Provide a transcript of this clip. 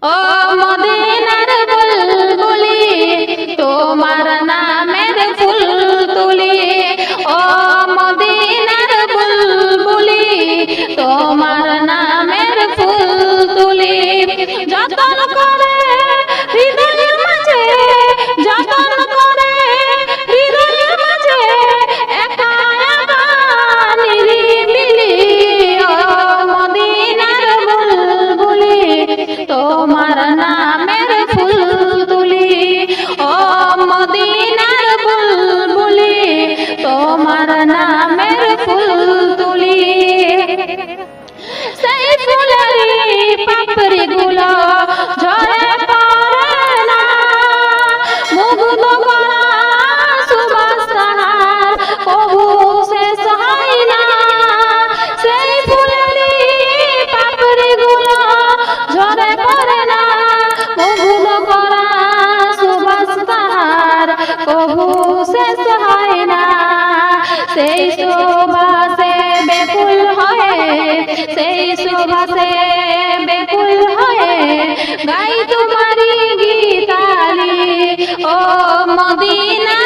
ও মদিনার বুলবুলি তোমার নামের ফুল তুলি, ও মদিনার বুলবুলি তোমার নামের ফুল তুলি। যতন করে হৃদয়ের মাঝে, যতন করে হৃদয়ের মাঝে একা একা নিরিবিলি, ও মদিনার বুলবুলি তোমার নামের ফুল তুলি, ও মদিনার বুলবুলি তোমার নামের ফুল তুলি। সেই ফুলেরই পাপড়ি গুলো ঝরে পড়ে না, মুগ্ধ করা সুবাস তাহার কবু শেষ হয় না। সেই ফুলেরই পাপড়ি গুলো ঝরে পড়ে না, মুগ্ধ করা সুবাস তাহার কবু শেষ হয় না। সেই সুবাসে বেকুল হয়ে, সেই সুবাসে বেকুল হয়ে গাই তোমারি গীতালি, ও মদিনা